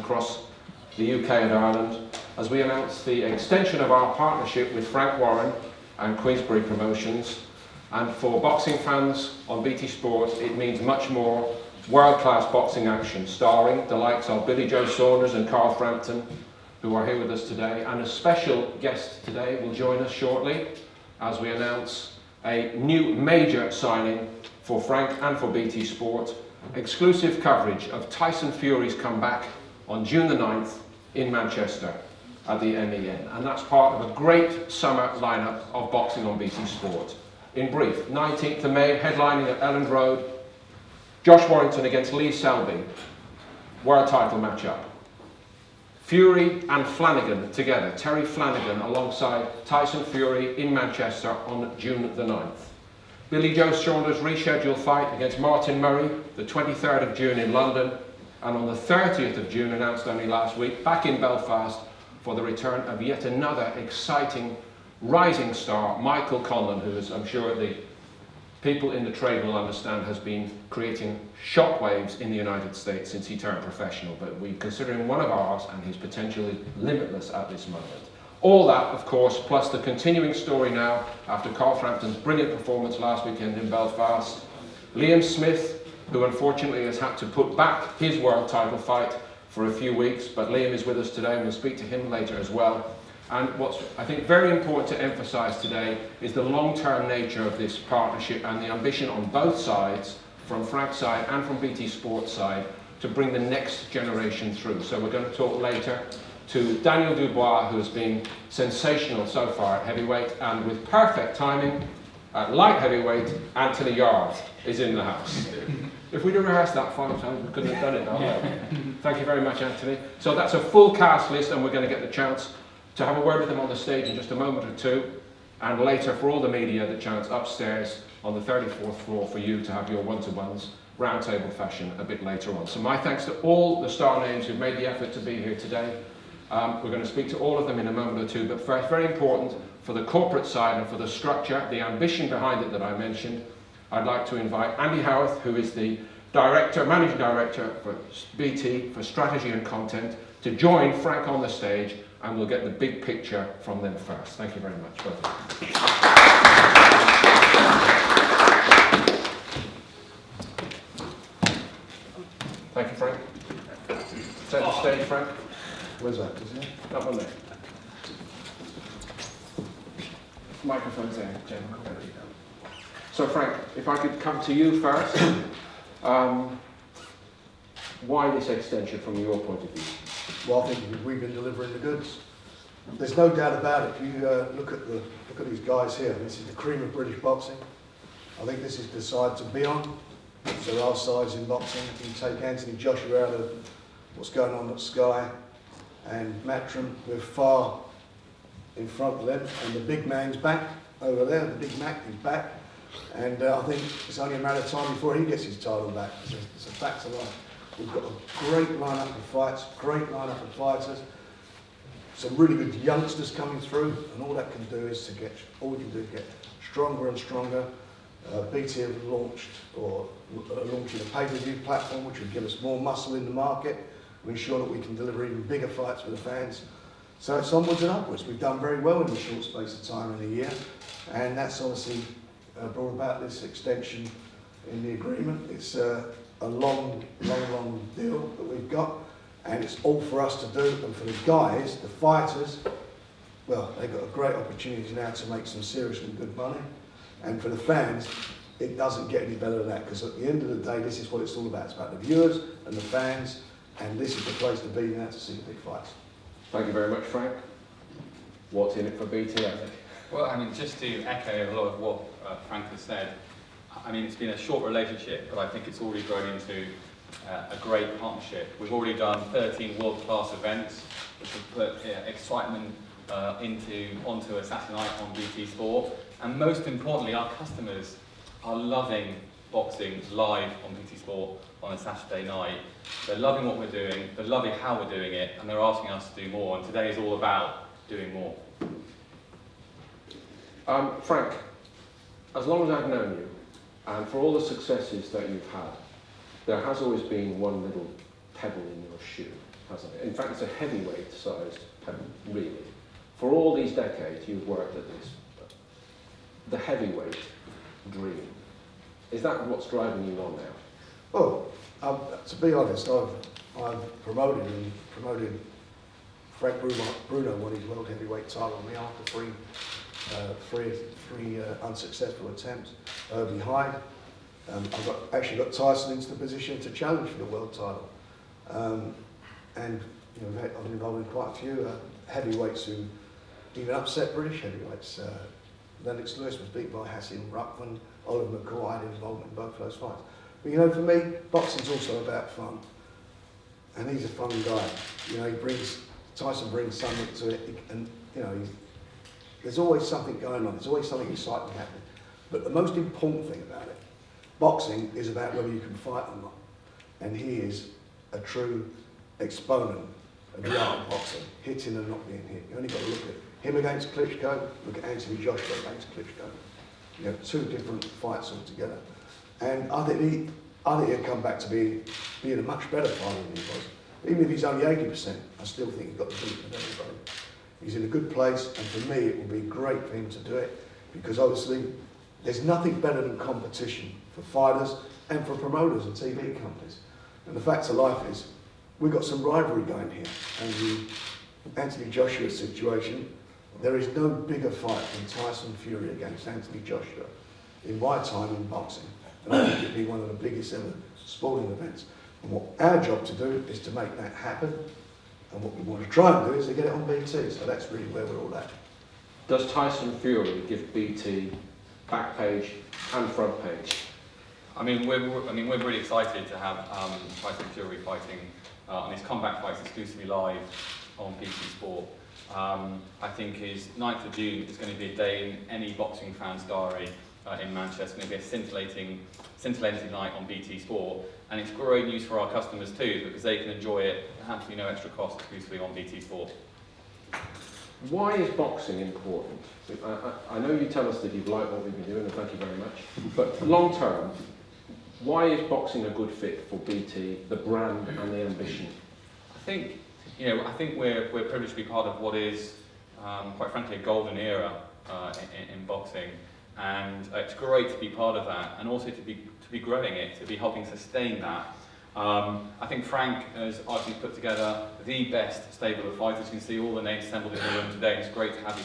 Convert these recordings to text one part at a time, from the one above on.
across the UK and Ireland as we announce the extension of our partnership with Frank Warren and Queensberry Promotions. And for boxing fans on BT Sport, it means much more world-class boxing action, starring the likes of Billy Joe Saunders and Carl Frampton, who are here with us today. And a special guest today will join us shortly as we announce a new major signing for Frank and for BT Sport. Exclusive coverage of Tyson Fury's comeback on June the 9th in Manchester at the MEN. And that's part of a great summer lineup of boxing on BT Sport. In brief, 19th of May, headlining at Elland Road, Josh Warrington against Lee Selby, world title matchup. Fury and Flanagan together, Terry Flanagan alongside Tyson Fury in Manchester on June the 9th. Billy Joe Saunders' rescheduled fight against Martin Murray, the 23rd of June in London, and on the 30th of June, announced only last week, back in Belfast for the return of yet another exciting rising star, Michael Conlan, who, as I'm sure the people in the trade will understand, has been creating shockwaves in the United States since he turned professional. But we consider him one of ours, and his potential is limitless at this moment. All that, of course, plus the continuing story now after Carl Frampton's brilliant performance last weekend in Belfast. Liam Smith, who unfortunately has had to put back his world title fight for a few weeks, but Liam is with us today and we'll speak to him later as well. And what's, I think, very important to emphasise today is the long-term nature of this partnership and the ambition on both sides, from Frank's side and from BT Sport's side, to bring the next generation through. So we're going to talk later to Daniel Dubois, who has been sensational so far at heavyweight, and with perfect timing, at light heavyweight, Anthony Yarde is in the house. If we'd have rehearsed that 5 times, we couldn't have done it now. Thank you very much, Anthony. So that's a full cast list, and we're going to get the chance to have a word with them on the stage in just a moment or two, and later for all the media, the chance upstairs on the 34th floor for you to have your one-to-ones, roundtable fashion, a bit later on. So my thanks to all the star names who've made the effort to be here today. We're going to speak to all of them in a moment or two, but first, very important for the corporate side and for the structure, the ambition behind it that I mentioned, I'd like to invite Andy Howarth, who is the Managing Director for BT for Strategy and Content, to join Frank on the stage, and we'll get the big picture from them first. Thank you very much. Both of you. Thank you, Frank. Set the stage, Frank. Where's that? Is it? That one there. Microphone's there, Jen. So, Frank, if I could come to you first. Why this extension from your point of view? Well, I think we've been delivering the goods. There's no doubt about it. If you look at these guys here, this is the cream of British boxing. I think this is the side to be on. So our sides in boxing. You take Anthony Joshua out of what's going on at Sky and Matrim. We're far in front of them, and the big man's back over there. The big Mac is back, and I think it's only a matter of time before he gets his title back. It's a fact of life. We've got a great lineup of fights, great lineup of fighters, some really good youngsters coming through, and all that can do is to get stronger and stronger. BT have launched or launching a pay-per-view platform which will give us more muscle in the market. We ensure that we can deliver even bigger fights for the fans. So it's onwards and upwards. We've done very well in a short space of time in a year, and that's obviously brought about this extension in the agreement. It's a long deal that we've got, and it's all for us to do. And for the guys, the fighters, well, they've got a great opportunity now to make some seriously good money. And for the fans, it doesn't get any better than that, because at the end of the day, this is what it's all about. It's about the viewers and the fans, and this is the place to be now to see the big fights. Thank you very much, Frank. What's in it for BT, I think? Well, I mean, just to echo a lot of what Frank has said, I mean, it's been a short relationship, but I think it's already grown into a great partnership. We've already done 13 world-class events, which have put excitement onto a Saturday night on BT Sport. And most importantly, our customers are loving boxing live on BT Sport on a Saturday night. They're loving what we're doing, they're loving how we're doing it, and they're asking us to do more. And today is all about doing more. Frank, as long as I've known you, and for all the successes that you've had, there has always been one little pebble in your shoe. hasn't it? In fact, it's a heavyweight-sized pebble, really. For all these decades you've worked at this, the heavyweight dream, is that what's driving you on now? Well, to be honest, I've promoted Frank Bruno won his world heavyweight title on me after three unsuccessful attempts. Behind, I've actually got Tyson into the position to challenge for the world title. And you know, I've been involved in quite a few heavyweights who even upset British heavyweights. Lennox Lewis was beat by Hassan Ruckman, Oliver McCaw. I had involvement in both of those fights. But you know, for me, boxing's also about fun. And he's a fun guy. You know, Tyson brings something to it, and you know, there's always something going on. There's always something exciting happening. But the most important thing about it, boxing is about whether you can fight or not. And he is a true exponent of the art of boxing, hitting and not being hit. You only got to look at him against Klitschko, look at Anthony Joshua against Klitschko. You know, two different fights altogether. And I think he'll come back to being a much better fighter than he was. Even if he's only 80%, I still think he's got the beat of everybody. He's in a good place, and for me, it will be great for him to do it, because obviously, there's nothing better than competition for fighters and for promoters and TV companies. And the fact of life is, we've got some rivalry going here. And the Anthony Joshua situation, there is no bigger fight than Tyson Fury against Anthony Joshua in my time in boxing. And I think it'd be one of the biggest ever sporting events. And what our job to do is to make that happen. And what we want to try and do is to get it on BT. So that's really where we're all at. Does Tyson Fury give BT back page and front page? I mean, we're really excited to have Tyson Fury fighting on his comeback fights exclusively live on BT Sport. I think his 9th of June is going to be a day in any boxing fan's diary in Manchester. It's going to be a scintillating night on BT Sport, and it's great news for our customers too, because they can enjoy it at absolutely no extra cost exclusively on BT Sport. Why is boxing important? I know you tell us that you've liked what we've been doing, and thank you very much. But long term, why is boxing a good fit for BT, the brand and the ambition? I think we're privileged to be part of what is, quite frankly, a golden era in boxing, and it's great to be part of that, and also to be growing it, to be helping sustain that. I think Frank has actually put together the best stable of fighters. You can see all the names assembled in the room today. It's great to have you.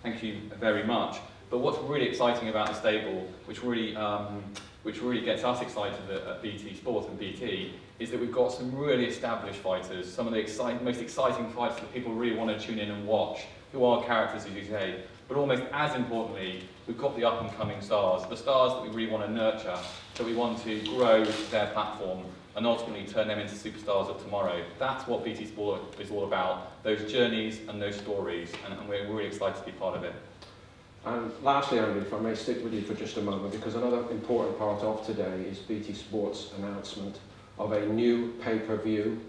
Thank you very much. But what's really exciting about the stable, which really gets us excited at BT Sport and BT, is that we've got some really established fighters, some of the most exciting fighters that people really want to tune in and watch, who are characters, as you say. But almost as importantly, we've got the up-and-coming stars, the stars that we really want to nurture, that we want to grow their platform and ultimately turn them into superstars of tomorrow. That's what BT Sport is all about, those journeys and those stories, and we're really excited to be part of it. And lastly, Andy, if I may stick with you for just a moment, because another important part of today is BT Sport's announcement of a new pay-per-view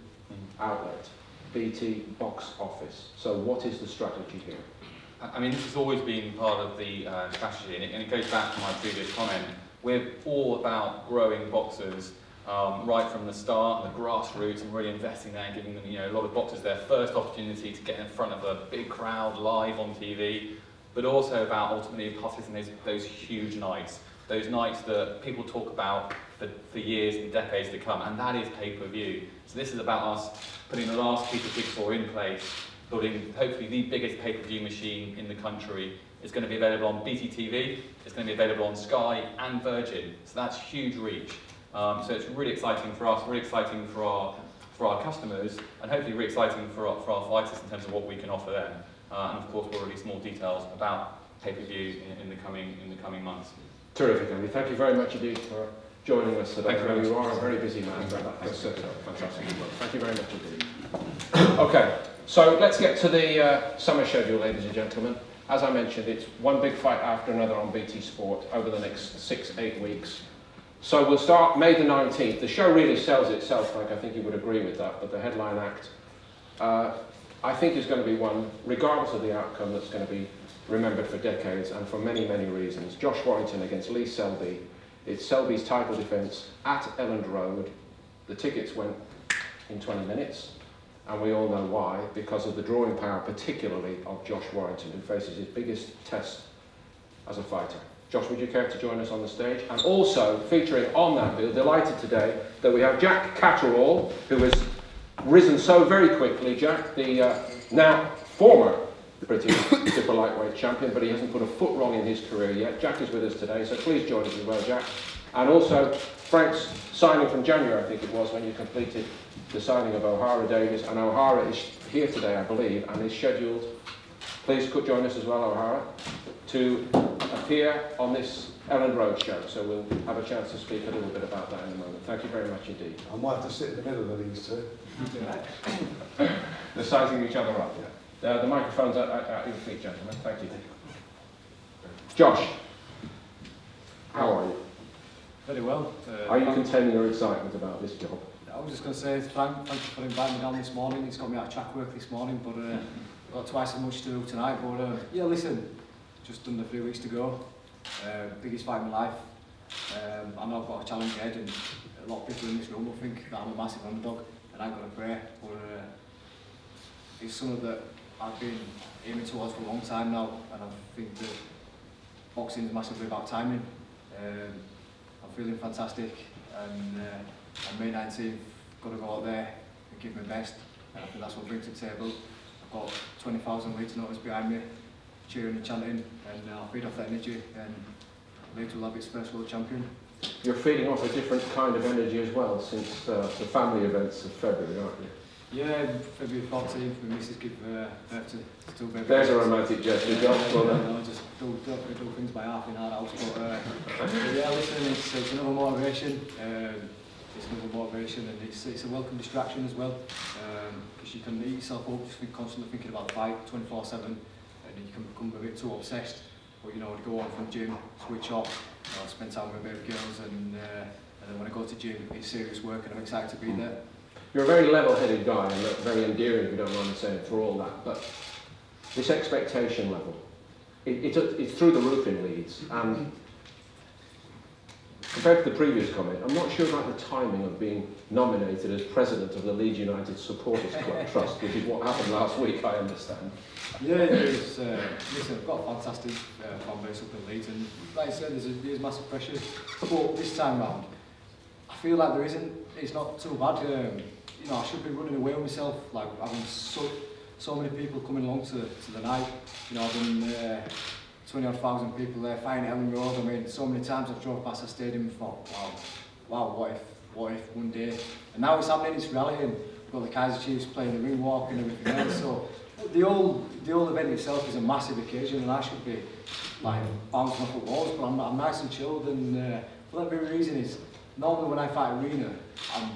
outlet, BT Box Office. So what is the strategy here? I mean, this has always been part of the strategy, and it goes back to my previous comment. We're all about growing boxers right from the start, the grassroots, and really investing there and giving them, a lot of boxers their first opportunity to get in front of a big crowd live on TV, but also about ultimately participating in those huge nights, those nights that people talk about for years and decades to come, and that is pay-per-view. So this is about us putting the last piece of jigsaw in place, building hopefully the biggest pay-per-view machine in the country. It's going to be available on BT TV, it's going to be available on Sky and Virgin, so that's huge reach. So it's really exciting for us, really exciting for our customers, and hopefully really exciting for our fighters in terms of what we can offer them. And of course, we'll release more details about pay-per-view in the coming months. Terrific, Andy. Thank you very much indeed for joining us today. Thank you very much. You are a very busy man. That's fantastic. Thank you very much indeed. Okay, so let's get to the summer schedule, ladies and gentlemen. As I mentioned, it's one big fight after another on BT Sport over the next 6-8 weeks. So we'll start May the 19th. The show really sells itself, Frank. I think you would agree with that. But the headline act, I think, is going to be one, regardless of the outcome, that's going to be remembered for decades and for many, many reasons. Josh Warrington against Lee Selby. It's Selby's title defence at Elland Road. The tickets went in 20 minutes. and we all know why, because of the drawing power, particularly of Josh Warrington, who faces his biggest test as a fighter. Josh, would you care to join us on the stage? And also, featuring on that bill, delighted today that we have Jack Catterall, who has risen so very quickly. Jack, the now former British super lightweight champion, but he hasn't put a foot wrong in his career yet. Jack is with us today, so please join us as well, Jack. And also, Frank's signing from January, I think it was, when you completed the signing of O'Hara Davies, and O'Hara is here today, I believe, and is scheduled, please could join us as well, O'Hara, to appear on this Ellen Road show, so we'll have a chance to speak a little bit about that in a moment. Thank you very much indeed. I might have to sit in the middle of these two. They're sizing each other up. The microphone's at your feet, gentlemen. Thank you. Josh, how are you? Very well. Are you containing your excitement about this job? I was just going to say, Frank, thank you for inviting me down this morning. He's got me out of track work this morning, but got twice as much to do tonight. But yeah, listen, just under 3 weeks to go. Biggest fight of my life. I know I've got a challenge ahead, and a lot of people in this room will think that I'm a massive underdog, and I'm going to pray. But it's something that I've been aiming towards for a long time now, and I think that boxing is massively about timing. I'm feeling fantastic, and on May 19th, got to go out there and give my best, and I think that's what I bring to the table. I've got 20,000 Leeds notice behind me, cheering and chanting, and I'll feed off that energy, and Leeds will have its first world champion. You're feeding off a different kind of energy as well since the family events of February, aren't you? Yeah, February 14th, my missus give birth to 2 babies. There's a romantic gesture, Josh. Well done. No, just do things by half in our house, but yeah, listen, it's another motivation. It's another motivation, and it's a welcome distraction as well, because you can eat yourself up, just constantly thinking about the fight 24/7, and you can become a bit too obsessed. But you know, I'd go on from gym, switch off, spend time with my baby girls, and then when I go to gym, it's serious work, and I'm excited to be there. You're a very level-headed guy, and very endearing, if you don't mind me saying, for all that. But this expectation level, it's through the roof in Leeds, and compared to the previous comment, I'm not sure about the timing of being nominated as president of the Leeds United Supporters Club Trust, which is what happened last week, I understand. Yeah, there's, listen, I've got a fantastic fan base up in Leeds, and like I said, there's massive pressures. But this time round, I feel like there isn't. It's not too bad. You know, I should be running away with myself. Like having so many people coming along to the night. You know, I've done 20,000 people there fighting at Ellen Road. I mean, so many times I've drove past the stadium and thought, wow, what if one day? And now it's happening. It's reality, and we've got the Kaiser Chiefs playing the ring walk and everything else. So the whole event itself is a massive occasion, and I should be like bouncing off the walls. But I'm nice and chilled, and for that very reason is normally when I fight arena, I'm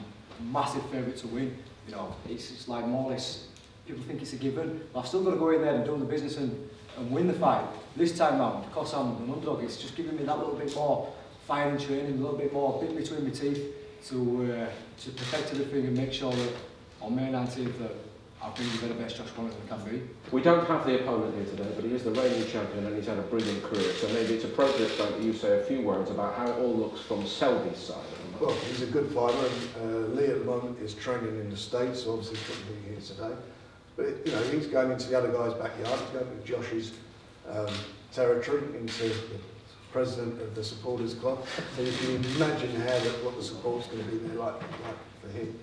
massive favourite to win. You know, it's like more or less, people think it's a given, but I've still got to go in there and do the business and win the fight. This time round, because I'm an underdog, it's just giving me that little bit more fighting training, a little bit more bit between my teeth to perfect everything and make sure that on May 19th that I'll bring the very best Josh Warrington can be. We don't have the opponent here today, but he is the reigning champion and he's had a brilliant career, so maybe it's appropriate, Frank, that you say a few words about how it all looks from Selby's side. Well, he's a good fighter, and Lee at the moment is training in the States, so obviously he couldn't be here today. But you know, he's going into the other guy's backyard, he's going to Josh's territory, into the president of the supporters club. So you can imagine what the support's going to be there like for him.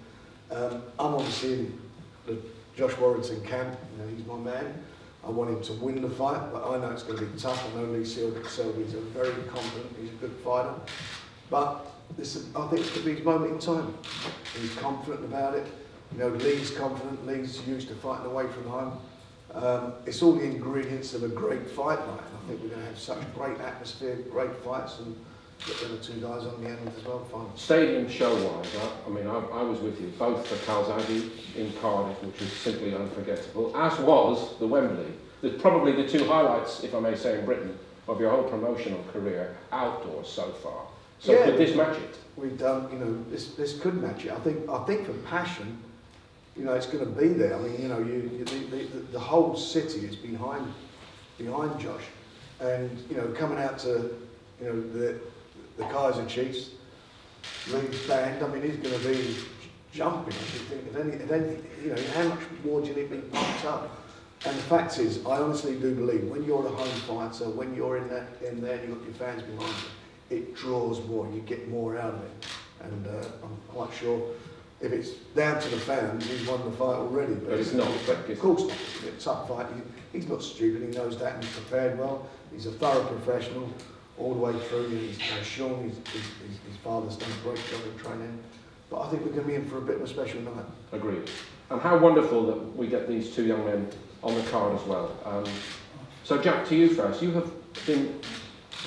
I'm obviously in the Josh Warrington camp. You know, he's my man. I want him to win the fight, but I know it's going to be tough. I know Lee Selby's a very confident, he's a good fighter. But I think it could be his moment in time. He's confident about it. You know, Lee's confident. Lee's used to fighting away from home. It's all the ingredients of a great fight night. I think we're going to have such great atmosphere, great fights, and get the other two guys on the end as well. Fun. Stadium show-wise, I mean, I was with you, both for Calzaghe in Cardiff, which was simply unforgettable, as was the Wembley. Probably the two highlights, if I may say, in Britain, of your whole promotional career outdoors so far. So yeah, could this match it? We've done, you know, this could match it. I think for passion, you know, it's going to be there. I mean, you know, the whole city is behind Josh, and you know, coming out to, you know, the Kaiser Chiefs, Leeds band. I mean, he's going to be jumping. I should think, if any, you know, how much more do you need to be pumped up? And the fact is, I honestly do believe when you're a home fighter, when you're in there, you've got your fans behind you, it draws more, you get more out of it. And I'm quite sure if it's down to the fans, he's won the fight already. But it's not. Of course not. It's a tough fight. He's not stupid. He knows that and he's prepared well. He's a thorough professional all the way through. He's Sean, his father's done a great job in training. But I think we're going to be in for a bit of a special night. Agreed. And how wonderful that we get these two young men on the card as well. So Jack, to you first. You have been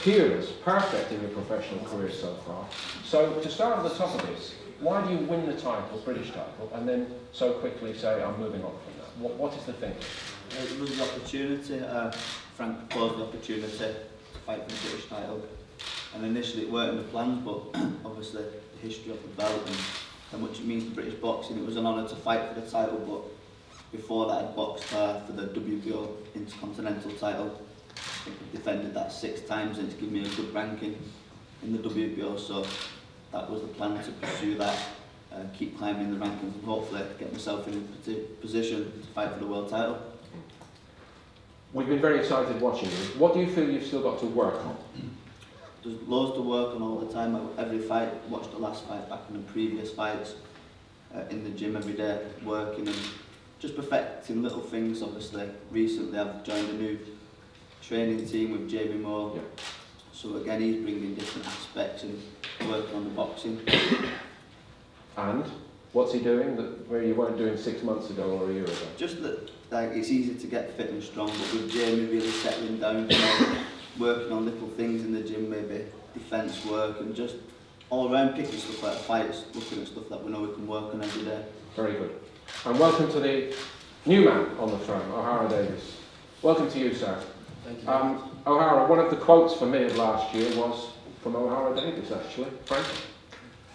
peerless, perfect in your professional career so far. So to start at the top of this, why do you win the title, British title, and then so quickly say, I'm moving on from that? What is the thinking? It was the opportunity. Frank proposed the opportunity to fight for the British title. And initially it weren't in the plans, but obviously the history of the belt and how much it means to British boxing, it was an honour to fight for the title. But before that, I'd boxed for the WBO Intercontinental title. I think I defended that 6 times and it's given me a good ranking in the WBO. So that was the plan, to pursue that, keep climbing the rankings and hopefully get myself in a position to fight for the world title. We've been very excited watching you. What do you feel you've still got to work on? There's loads to work on all the time. Every fight, watched the last fight back and the previous fights, in the gym every day, working and just perfecting little things. Obviously, recently I've joined a new training team with Jamie Moore. Yeah. So again, he's bringing different aspects and working on the boxing. And what's he doing where you weren't doing 6 months ago or a year ago? Just that, like, it's easy to get fit and strong, but with Jamie really settling down, you know, working on little things in the gym, maybe defence work, and just all around picking stuff like fights, looking at stuff that we know we can work on every day. Very good. And welcome to the new man on the throne, O'Hara Davies. Welcome to you, sir. Thank you. O'Hara, one of the quotes for me of last year was from O'Hara Davies, actually, Frank.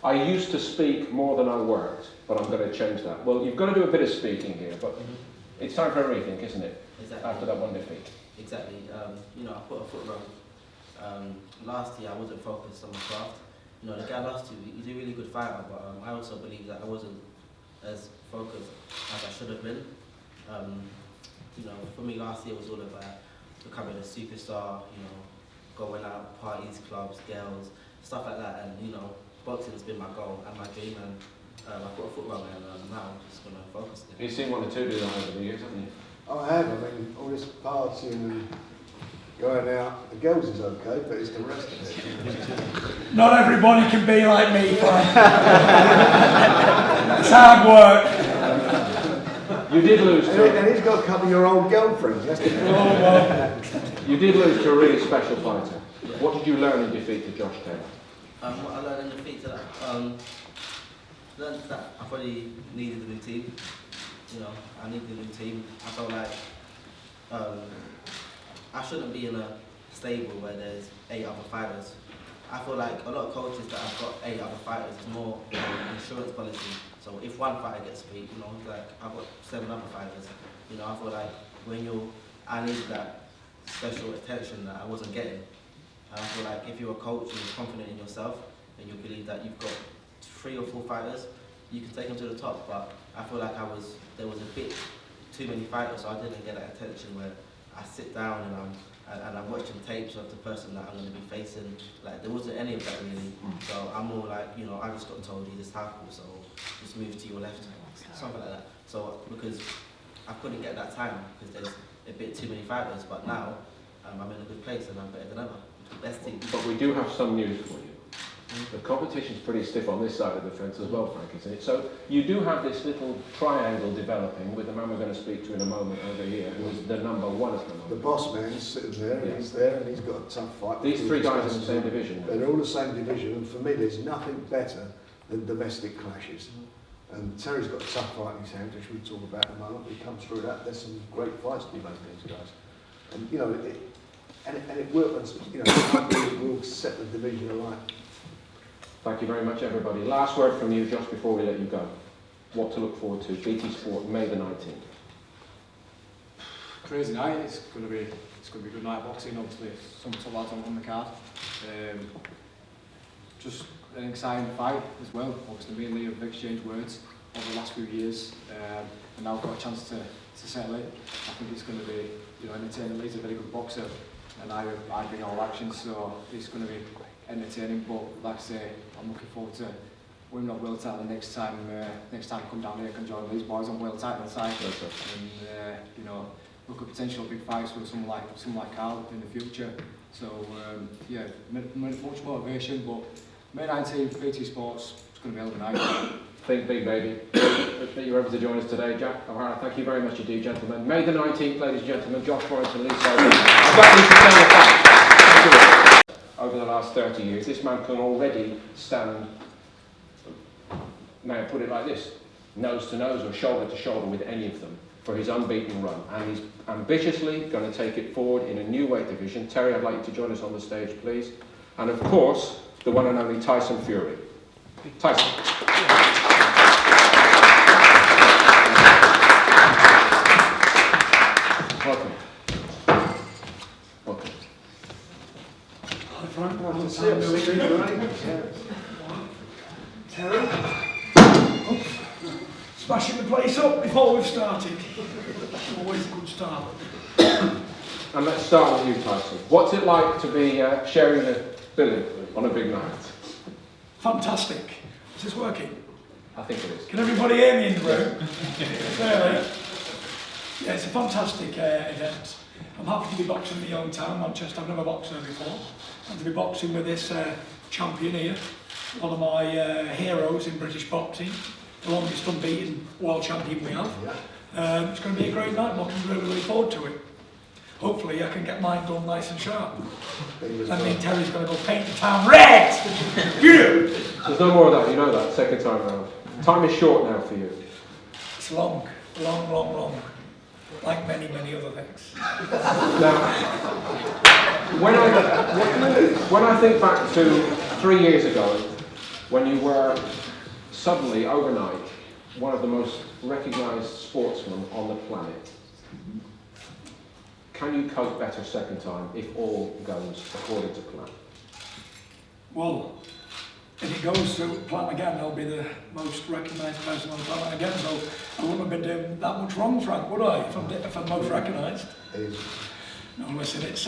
I used to speak more than I worked, but I'm going to change that. Well, you've got to do a bit of speaking here, but it's time for a rethink, isn't it? Exactly. After that one defeat. Exactly. You know, I put a foot wrong. Last year I wasn't focused on my craft. You know, the guy last year, he's a really good fighter, but I also believe that I wasn't as focused as I should have been. You know, for me last year was all about becoming a superstar, you know, going out, parties, clubs, girls, stuff like that, and you know, boxing's been my goal and my dream, and I put a foot wrong, and now I'm just going to focus on it. You've seen one or two do that over the years, haven't you? I have. I mean, all this partying and going out, the girls is okay, but it's the rest of it. Not everybody can be like me, Frank. It's hard work. You did lose to... And he's got a couple of your old girlfriends. That's the You did lose to a really special fighter. What did you learn in defeat to Josh Taylor? What I learned in defeat to that, learned that I probably needed a new team. You know, I needed a new team. I felt like I shouldn't be in a stable where there's 8 other fighters. I feel like a lot of coaches that have got 8 other fighters is more insurance policy. So if one fighter gets beat, you know, like I've got 7 other fighters. You know, I feel like I need that special attention that I wasn't getting. And I feel like if you're a coach and you're confident in yourself and you believe that you've got 3 or 4 fighters, you can take them to the top. But I feel like there was a bit too many fighters, so I didn't get that attention where I sit down and I'm watching tapes of the person that I'm going to be facing. Like there wasn't any of that really. So I'm more like, you know, I just got told you just tackle, so just move to your left, something like that. So because I couldn't get that time because there's a bit too many fighters, but now I'm in a good place and I'm better than ever. Best team. But we do have some news for you. The competition's pretty stiff on this side of the fence as well, Frank, isn't it? So you do have this little triangle developing with the man we're going to speak to in a moment over here, who is the number 1 at the moment. The boss man's sitting there, and he's there, and he's got a tough fight. These 3 guys in the same division. They're all the same division, and for me, there's nothing better than domestic clashes. And Terry's got a tough fight in his hands, which we'll talk about in a moment. We come through that. There's some great fights to be made with these guys. And, you know, it will, you know, it will set the division alight. Thank you very much, everybody. Last word from you just before we let you go. What to look forward to? BT Sport, May the 19th. Crazy night. It's going to be a good night of boxing. Obviously, some top lads on the card. Just an exciting fight as well. Obviously, me and Lee have exchanged words. over the last few years, and now I've got a chance to settle it. I think it's going to be, you know, entertaining. He's a very good boxer, and I bring all action, so it's going to be entertaining. But like I say, I'm looking forward to winning that world title the next time. Next time I come down here, I can join these boys on world title side, and you know, look at potential big fights with someone like Carl in the future. So yeah, much motivation. But May 19th, BT Sports, it's going to be a hell of a night. Think big, baby. That you were able to join us today, Jack O'Hara. Thank you very much indeed, gentlemen. May the 19th, ladies and gentlemen, Josh Forrest and Lee Selby. I've got you to tell the fact. Over the last 30 years, this man can already stand, may I put it like this, nose to nose or shoulder to shoulder with any of them for his unbeaten run. And he's ambitiously going to take it forward in a new weight division. Terry, I'd like you to join us on the stage, please. And of course, the one and only Tyson Fury. Tyson. Welcome. Welcome. Hi Frank, well done. Terry. Smashing the place up before we've started. Always a good start. And let's start with you, Tyson. What's it like to be sharing the billing on a big night? Fantastic. Is this working? I think it is. Can everybody hear me in the room? Clearly. Yeah, it's a fantastic event. I'm happy to be boxing in my own town, Manchester. I've never boxed there before. And to be boxing with this champion here, one of my heroes in British boxing, the longest unbeaten world champion we have. It's going to be a great night. I'm looking really forward to it. Hopefully I can get mine done nice and sharp. And then Terry's going to go paint the town red! There's no more of that, you know that, second time round. Time is short now for you. It's long. Like many other things. Now, when I think back to 3 years ago, when you were suddenly, overnight, one of the most recognised sportsmen on the planet, can you cope better second time if all goes according to plan? Well, if it goes to plan again, I'll be the most recognised person on the planet again, so I wouldn't have been doing that much wrong, Frank, would I, if I'm most recognised? No, listen, it's,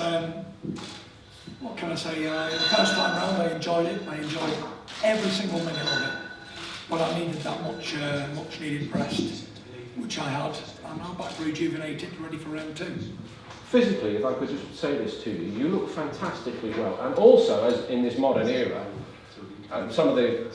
what can I say, the first time round I enjoyed it. I enjoyed every single minute of it. But I needed that much needed rest, which I had. I'm now back rejuvenated, ready for round 2. Physically, if I could just say this to you, you look fantastically well. And also, as in this modern era, some of the,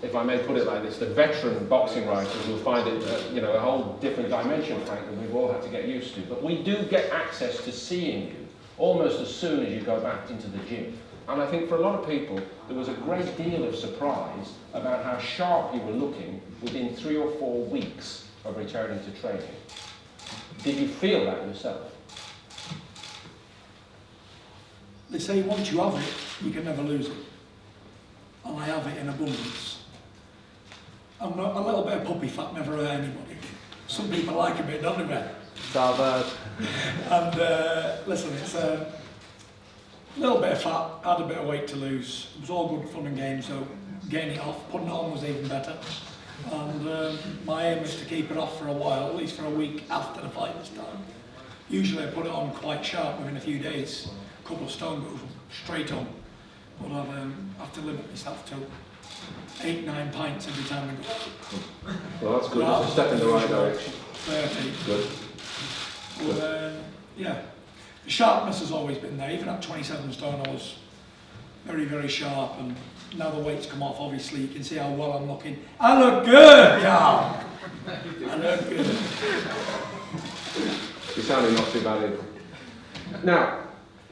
if I may put it like this, the veteran boxing writers will find it, you know, a whole different dimension, frankly, we've all had to get used to. But we do get access to seeing you almost as soon as you go back into the gym. And I think for a lot of people, there was a great deal of surprise about how sharp you were looking within 3 or 4 weeks of returning to training. Did you feel that yourself? They say once you have it, you can never lose it. And I have it in abundance. I'm not, a little bit of puppy fat never hurt anybody. Some people like a bit, don't they? And listen, it's a little bit of fat, had a bit of weight to lose. It was all good fun and games, so getting it off, putting it on was even better. And my aim is to keep it off for a while, at least for a week after the fight this time. Usually I put it on quite sharp within a few days. A couple of stone goes straight on. But I have to limit myself to 8-9 pints every time I go. Well, that's good. It's a step in the right direction. 30. Good. But, yeah, the sharpness has always been there. Even at 27 stone, I was very sharp. And now the weight's come off, obviously, you can see how well I'm looking. I look good, yeah. I look good. You're sounding not too bad either. Now,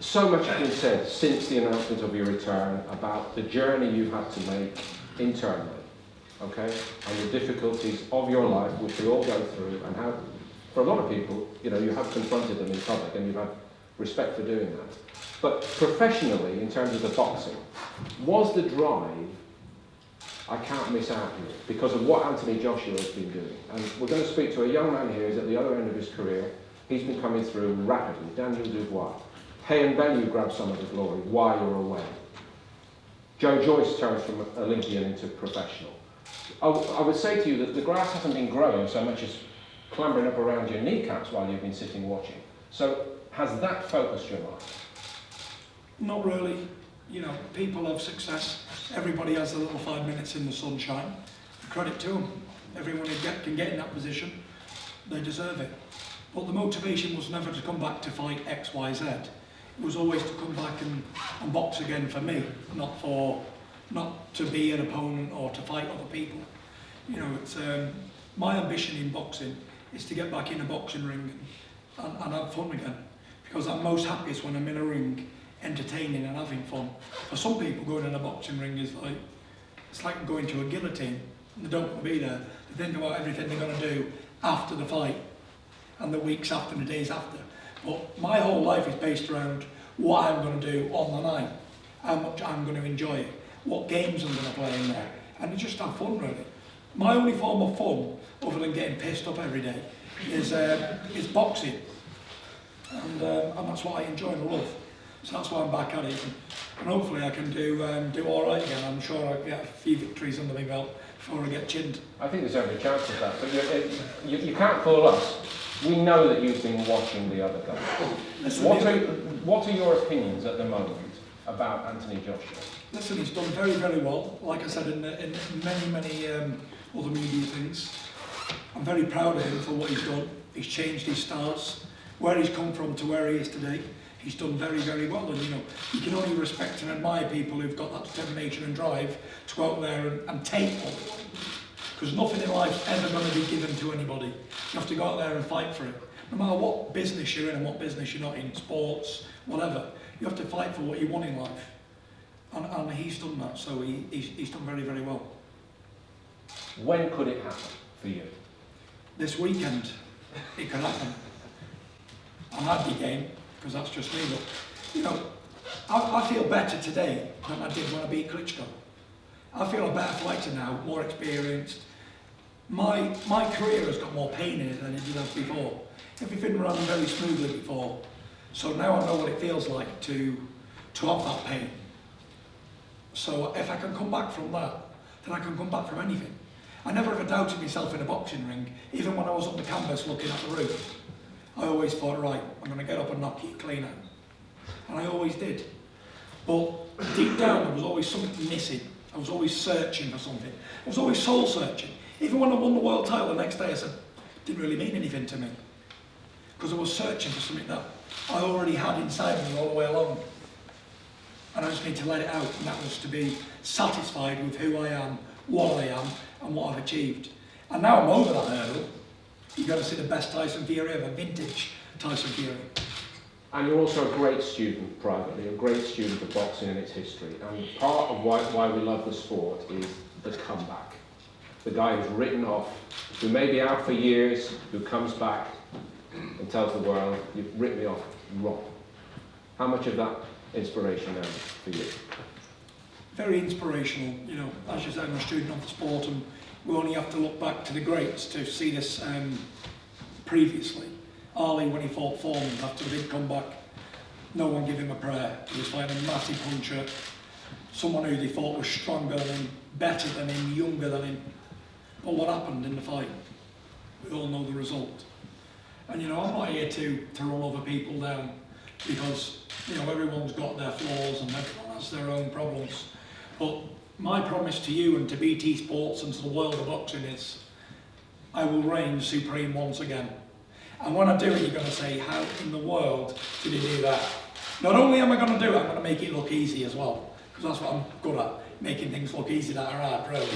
so much has been said since the announcement of your return about the journey you've had to make internally, okay, and the difficulties of your life, which we all go through, and how, for a lot of people, you know, you have confronted them in public, and you've had respect for doing that. But professionally, in terms of the boxing, was the drive, I can't miss out here, because of what Anthony Joshua has been doing. And we're going to speak to a young man here who's at the other end of his career. He's been coming through rapidly, Daniel Dubois. Hay and Bellew grab some of the glory while you're away. Joe Joyce turns from Olympian into professional. I would say to you that the grass hasn't been growing so much as clambering up around your kneecaps while you've been sitting watching. So has that focused your mind? Not really. You know, people have success. Everybody has a little 5 minutes in the sunshine. Credit to them. Everyone who can get in that position, they deserve it. But the motivation was never to come back to fight X, Y, Z. It was always to come back and box again for me, not to be an opponent or to fight other people. You know, it's my ambition in boxing is to get back in a boxing ring and have fun again. Because I'm most happiest when I'm in a ring, entertaining and having fun. For some people, going in a boxing ring is like, it's like going to a guillotine. And they don't want to be there. They think about everything they're going to do after the fight and the weeks after and the days after. But my whole life is based around what I'm going to do on the night, how much I'm going to enjoy it, what games I'm going to play in there, and just have fun really. My only form of fun, other than getting pissed up every day, is boxing, and that's what I enjoy and love. So that's why I'm back at it, and hopefully I can do all right again. I'm sure I'll get a few victories under my belt before I get chinned. I think there's every chance of that, but you can't fool us. We know that you've been watching the other guys. What are your opinions at the moment about Anthony Joshua? Listen, he's done very, very well. Like I said in many other media things, I'm very proud of him for what he's done. He's changed his stance, where he's come from to where he is today. He's done very, very well, and you know, you can only respect and admire people who've got that determination and drive to go out there and take one. Because nothing in life is ever going to be given to anybody. You have to go out there and fight for it. No matter what business you're in and what business you're not in, sports, whatever, you have to fight for what you want in life. And he's done that, so he's done very, very well. When could it happen for you? This weekend, it could happen. I'm at the game, because that's just me, but, you know, I feel better today than I did when I beat Klitschko. I feel a better fighter now, more experienced. My career has got more pain in it than it did before. Everything ran very smoothly before. So now I know what it feels like to have that pain. So if I can come back from that, then I can come back from anything. I never ever doubted myself in a boxing ring, even when I was on the canvas looking at the roof. I always thought, right, I'm going to get up and knock you clean out. And I always did. But deep down, there was always something missing. I was always searching for something. I was always soul searching. Even when I won the world title the next day, I said, it didn't really mean anything to me. Because I was searching for something that I already had inside me all the way along. And I just need to let it out, and that was to be satisfied with who I am, what I am, and what I've achieved. And now I'm over that hurdle. You've got to see the best Tyson Fury ever, vintage Tyson Fury. And you're also a great student privately, a great student of boxing and its history. And part of why we love the sport is the comeback. The guy who's written off, who may be out for years, who comes back and tells the world, you've written me off wrong. How much of that inspiration then for you? Very inspirational. You know, as you said, I'm a student of the sport, and we only have to look back to the greats to see this previously. Ali, when he fought Foreman after the big comeback, no one gave him a prayer. He was fighting a massive puncher, someone who they thought was stronger than him, better than him, younger than him. But what happened in the fight? We all know the result. And you know, I'm not here to run other people down, because you know, everyone's got their flaws and everyone has their own problems. But my promise to you and to BT Sports and to the world of boxing is, I will reign supreme once again. And when I do it, you're going to say, how in the world did he do that? Not only am I going to do it, I'm going to make it look easy as well. Because that's what I'm good at, making things look easy that are hard, really.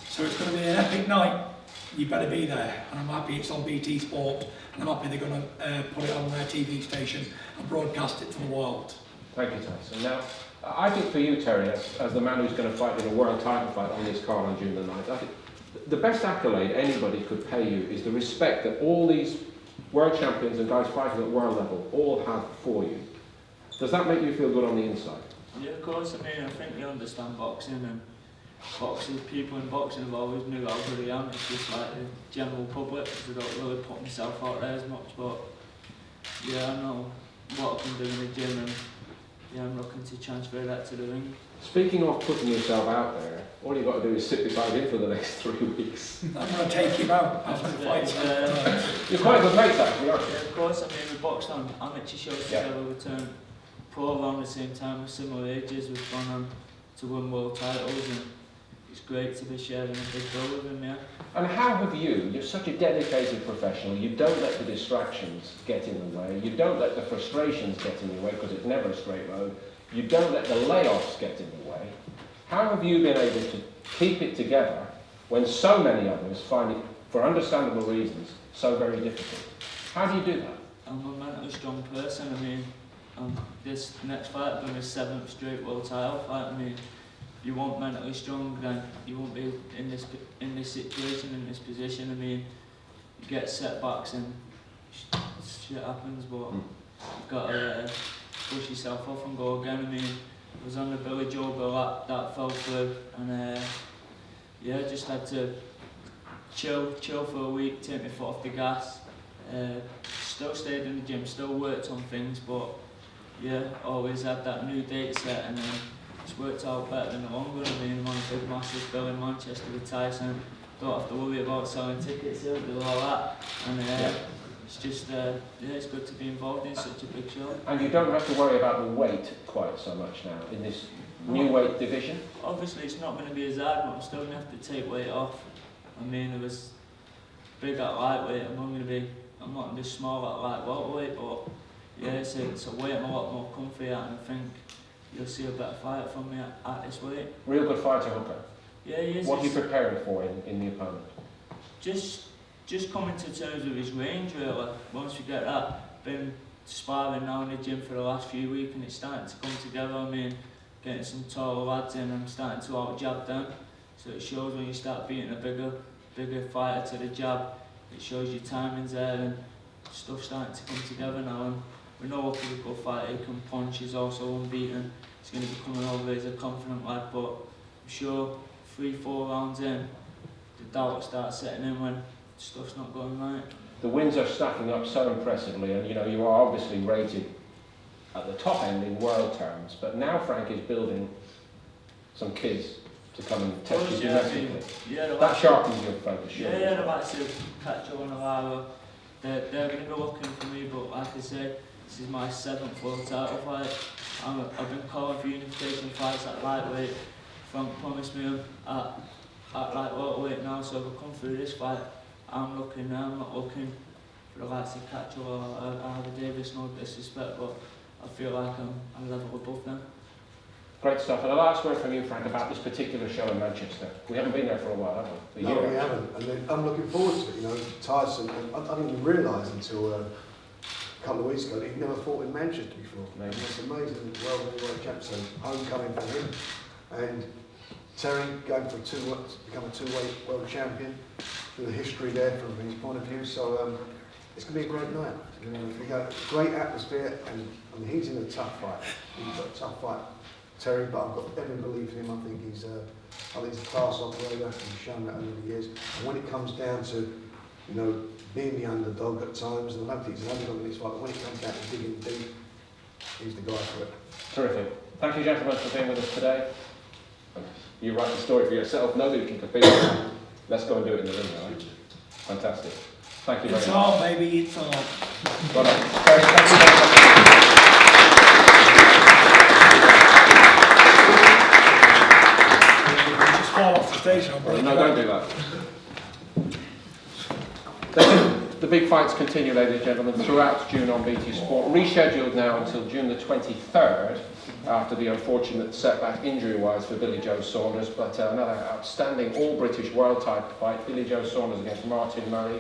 So it's going to be an epic night. You better be there. And I'm happy it's on BT Sport. And I'm happy they're going to put it on their TV station and broadcast it to the world. Thank you, Tyson. Now, I think for you, Terry, as the man who's going to fight in a world title fight on this card on June the 9th, I think the best accolade anybody could pay you is the respect that all these world champions and guys fighting at world level all have for you. Does that make you feel good on the inside? Yeah, of course. I mean, I think you understand boxing, and boxing people in boxing have always knew how good I am. It's just like the general public, because I don't really put myself out there as much. But yeah, I know what I can do in the gym, and yeah, I'm looking to transfer that to the ring. Speaking of putting yourself out there, all you've got to do is sit beside him for the next 3 weeks. I'm going to take him out after the fight. You're quite good mates, actually, aren't you? Yeah, of course, I mean, we boxed on amateur shows Yeah. together, we turned pro around the same time, with similar ages, we've gone on to win world titles, and it's great to be sharing a big role with him, yeah. And how have you're such a dedicated professional, you don't let the distractions get in the way, you don't let the frustrations get in the way, because it's never a straight road, you don't let the layoffs get in the way. How have you been able to keep it together when so many others find it, for understandable reasons, so very difficult? How do you do that? I'm a mentally strong person. I mean, this next fight will be my 7th straight world title fight. I mean, if you want mentally strong, then you won't be in this situation, in this position. I mean, you get setbacks and shit happens, but you've got to push yourself off and go again. I mean, I was on the Billy Joe bill, that fell through, and yeah, just had to chill for a week, take my foot off the gas. Still stayed in the gym, still worked on things, but yeah, always had that new date set, and it's worked out better than the long run. I mean, I'm on a big massive bill in Manchester with Tyson, don't have to worry about selling tickets, do all that, and it's just, yeah, it's good to be involved in such a big show. And you don't have to worry about the weight quite so much now in this new weight division? Obviously it's not going to be as hard, but I'm still going to have to take weight off. I mean, I was big at lightweight, I'm not going to be small at light welterweight, but yeah, it's a weight I'm a lot more comfy at, and I think you'll see a better fight from me at this weight. Real good fighter, hooker. Yeah, he is. What are you preparing for in the opponent? Just coming to terms with his range, really. Once we get that, been sparring now in the gym for the last few weeks, and it's starting to come together. I mean, getting some taller lads in, I'm starting to out-jab them. So it shows when you start beating a bigger fighter to the jab, it shows your timing's there, and stuff's starting to come together now. And we know what a good fighter, he can punch, he's also unbeaten. He's going to be coming over as a confident lad, but I'm sure 3-4 rounds in, the doubt will start setting in when stuff's not going right. The wins are stacking up so impressively, and you are obviously rated at the top end in world terms, but now Frank is building some kids to come and test you domestically. That sharpens your focus, yeah, the likes of Catcho and Alara, they're going to be looking for me, but like I say, this is my 7th world title fight. I've been calling for unification fights at lightweight. Frank promised me at light welterweight now, so if I come through this fight, I'm looking now, I'm not looking for the likes of Catcho or Harvey Davis, no disrespect, but I feel like I'm a level above them. Great stuff. And the last word from you, Frank, about this particular show in Manchester. We haven't been there for a while, have we? No, we haven't. And then I'm looking forward to it. Tyson, I didn't even realise until a couple of weeks ago that he'd never fought in Manchester before. Amazing. It's amazing. Well, heavyweight champ, so homecoming for him. And Terry going for become a two-weight world champion. The history there from his point of view. So it's going to be a great night. We got a great atmosphere, and I mean, he's in a tough fight. He's got a tough fight, Terry, but I've got every belief in him. I think he's a class operator. He's shown that over the years. And when it comes down to being the underdog at times, and I don't think he's an underdog in this fight, but when it comes down to digging deep, he's the guy for it. Terrific. Thank you, gentlemen, for being with us today. You write the story for yourself. Nobody can compete. Let's go and do it in the ring, all right? Fantastic. Thank you very much. It's all, baby, it's all. Well done. Thank you very much. Just fall off the stage. No, don't do that. The big fights continue, ladies and gentlemen, throughout June on BT Sport. Rescheduled now until June the 23rd, after the unfortunate setback injury-wise for Billy Joe Saunders, but another outstanding all-British world title fight, Billy Joe Saunders against Martin Murray.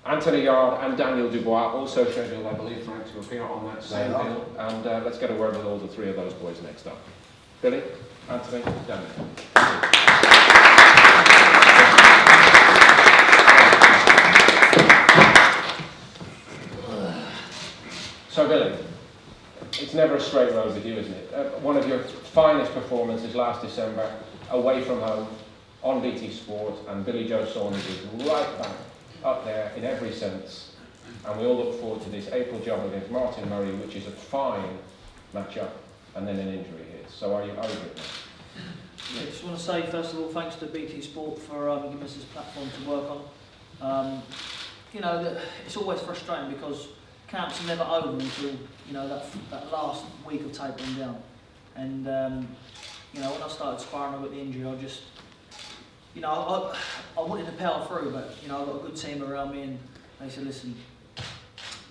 Anthony Yarde and Daniel Dubois also scheduled, I believe, Frank, to appear on that same bill. And let's get a word with all the three of those boys next up. Billy, Anthony, Daniel. So Billy, it's never a straight road with you, isn't it? One of your finest performances last December, away from home, on BT Sport, and Billy Joe Saunders is right back up there in every sense. And we all look forward to this April job against Martin Murray, which is a fine matchup. and then an injury hits. So are you over it now? Yeah, I just want to say, first of all, thanks to BT Sport for giving us this platform to work on. You know, it's always frustrating because camps are never over until, you know, that last week of tapering down. And, you know, when I started sparring, I got the injury, I just, you know, I wanted to power through, but, you know, I got a good team around me and they said, listen,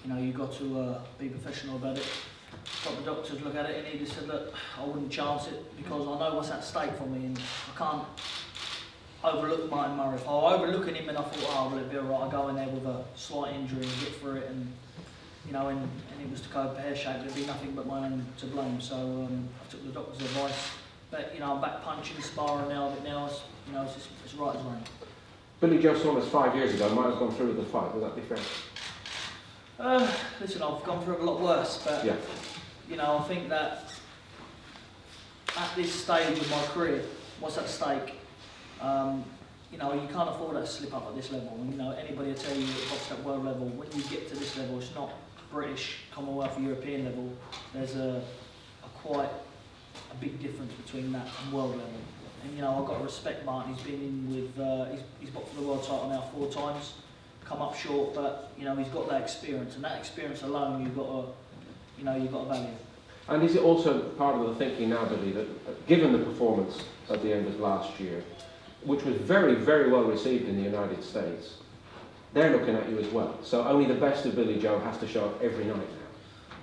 you know, you've got to be professional about it. Got the doctors look at it and he just said, look, I wouldn't chance it because I know what's at stake for me and I can't overlook Martin Murray. If I were overlooking him and I thought, oh, will it be alright, I'll go in there with a slight injury and get through it and, you know, and it was to go pear-shaped, there'd be nothing but my own to blame. So I took the doctor's advice. But, you know, I'm back punching, sparring now, but now it's, you know, it's right as rain. Billy Joe Saunders 5 years ago might have gone through with the fight, would that be fair? Listen, I've gone through it a lot worse, but, Yeah. you know, I think that at this stage of my career, what's at stake, you know, you can't afford to slip up at this level. And, you know, anybody will tell you at box at world level, when you get to this level, it's not British, Commonwealth, or European level. There's a quite a big difference between that and world level. And, you know, I've got to respect Martin. He's been in with, he's boxed for the world title now 4 times, come up short, but, you know, he's got that experience. And that experience alone, you've got to, you know, you've got to value. And is it also part of the thinking now, Billy, that given the performance at the end of last year, which was very, very well received in the United States, they're looking at you as well. So only the best of Billy Joe has to show up every night